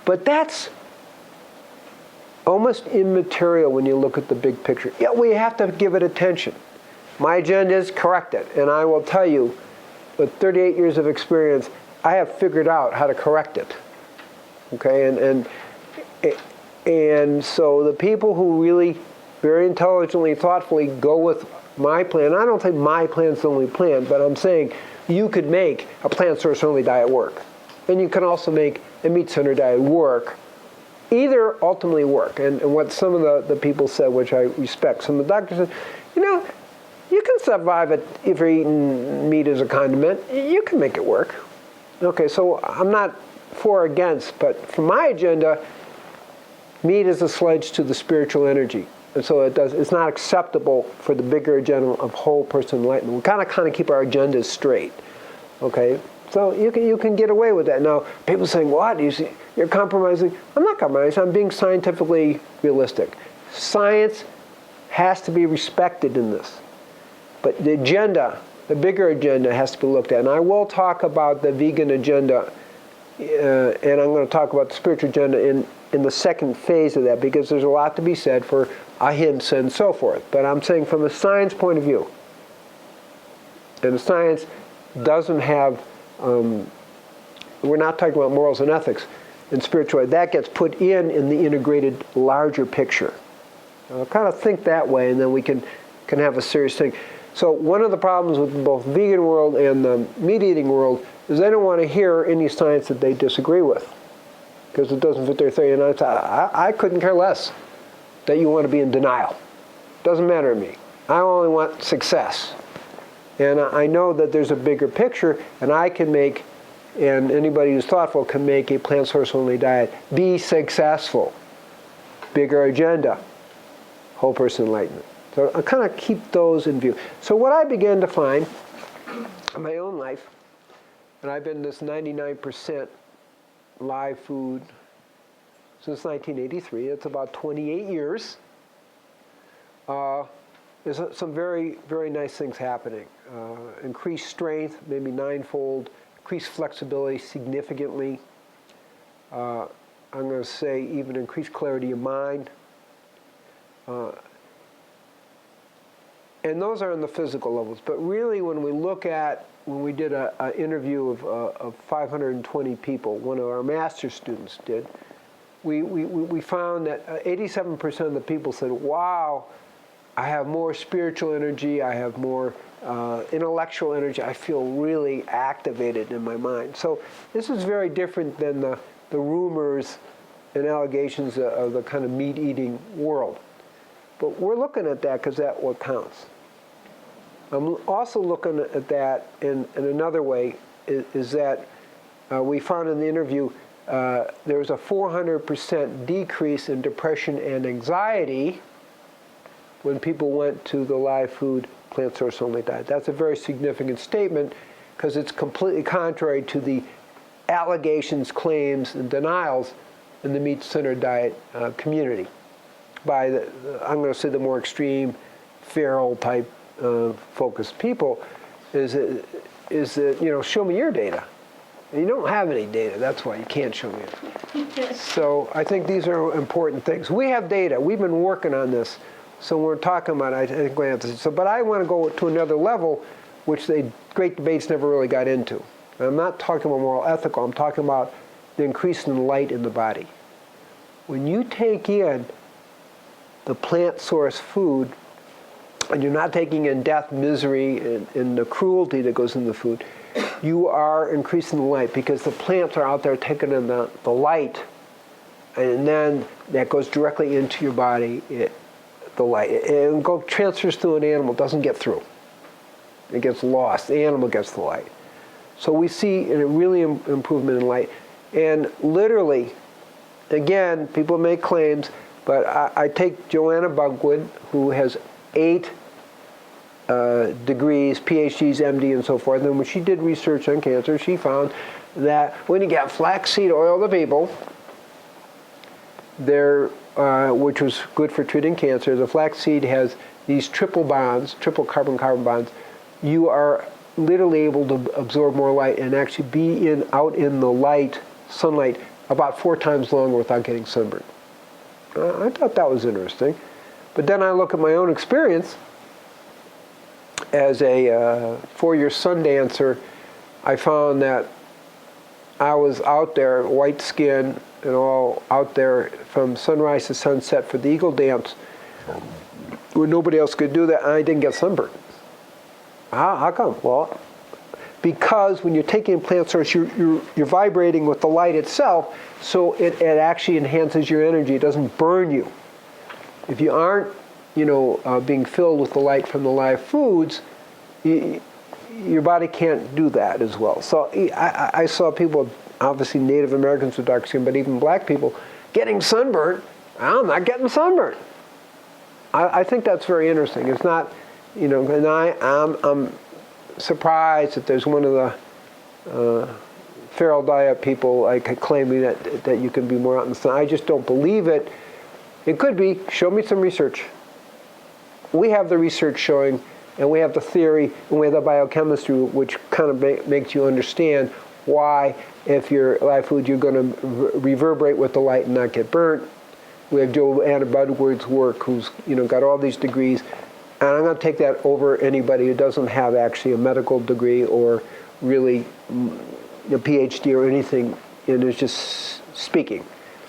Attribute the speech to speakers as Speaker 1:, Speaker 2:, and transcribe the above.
Speaker 1: But that's almost immaterial when you look at the big picture. Yeah, we have to give it attention. My agenda is correct it, and I will tell you, with 38 years of experience, I have figured out how to correct it. Okay, and so the people who really very intelligently, thoughtfully go with my plan, I don't think my plan's the only plan, but I'm saying you could make a plant source only diet work. And you can also make a meat-centered diet work. Either ultimately work. And what some of the people said, which I respect, some of the doctors said, you know, you can survive it if you're eating meat as a condiment. You can make it work. Okay, so I'm not for or against, but for my agenda, meat is a sledge to the spiritual energy. And so it's not acceptable for the bigger agenda of whole person enlightenment. We kind of keep our agendas straight. Okay? So you can get away with that. Now, people saying, what? You're compromising. I'm not compromising. I'm being scientifically realistic. Science has to be respected in this. But the agenda, the bigger agenda, has to be looked at. And I will talk about the vegan agenda, and I'm going to talk about the spiritual agenda in the second phase of that, because there's a lot to be said for ahimsa and so forth. But I'm saying from a science point of view, and the science doesn't have, we're not talking about morals and ethics and spirituality. That gets put in the integrated larger picture. I'll kind of think that way, and then we can have a serious thing. So one of the problems with both the vegan world and the meat-eating world is they don't want to hear any science that they disagree with, because it doesn't fit their theory. And I couldn't care less that you want to be in denial. Doesn't matter to me. I only want success. And I know that there's a bigger picture, and I can make, and anybody who's thoughtful can make a plant source only diet be successful. Bigger agenda, whole person enlightenment. So I kind of keep those in view. So what I began to find in my own life, and I've been this 99% live food since 1983, it's about 28 years, there's some very, very nice things happening. Increased strength, maybe ninefold, increased flexibility significantly. I'm going to say even increased clarity of mind. And those are on the physical levels. But really, when we did an interview of 520 people, one of our master students did, we found that 87% of the people said, wow, I have more spiritual energy, I have more intellectual energy, I feel really activated in my mind. So this is very different than the rumors and allegations of the kind of meat-eating world. But we're looking at that because that's what counts. I'm also looking at that in another way, is that we found in the interview there was a 400% decrease in depression and anxiety when people went to the live food plant source only diet. That's a very significant statement because it's completely contrary to the allegations, claims, and denials in the meat-centered diet community by I'm going to say the more extreme, feral type focused people, is that, you know, show me your data. And you don't have any data, that's why you can't show me it. So I think these are important things. We have data, we've been working on this, so we're talking about it, I think we have to, so, but I want to go to another level, which the great debates never really got into. And I'm not talking about moral ethical, I'm talking about the increase in light in the body. When you take in the plant source food, and you're not taking in death, misery, and the cruelty that goes in the food, you are increasing the light because the plants are out there taking in the light, and then that goes directly into your body, the light. It transfers through an animal, doesn't get through. It gets lost. The animal gets the light. So we see a really improvement in light. And literally, again, people make claims, but I take Joanna Bugwood, who has 8 degrees, PhDs, M.D., and so forth. And when she did research on cancer, she found that when you get flaxseed oil to people, which was good for treating cancer, the flaxseed has these triple bonds, triple carbon-carbon bonds. You are literally able to absorb more light and actually be out in the light, sunlight, about 4 times longer without getting sunburned. I thought that was interesting. But then I look at my own experience as a 4-year sun dancer. I found that I was out there, white skin and all, out there from sunrise to sunset for the Eagle Dance, where nobody else could do that, and I didn't get sunburned. How come? Well, because when you're taking a plant source, you're vibrating with the light itself, so it actually enhances your energy. It doesn't burn you. If you aren't, being filled with the light from the live foods, your body can't do that as well. So I saw people, obviously Native Americans with dark skin, but even black people, getting sunburned. I'm not getting sunburned. I think that's very interesting. It's not, and I'm surprised that there's one of the feral diet people like claiming that you can be more out in the sun. I just don't believe it. It could be. Show me some research. We have the research showing, and we have the theory, and we have the biochemistry, which kind of makes you understand why, if you're live food, you're going to reverberate with the light and not get burnt. We have Joe Anna Budward's work, who's got all these degrees, and I'm going to take that over anybody who doesn't have actually a medical degree or really a PhD or anything, and is just speaking.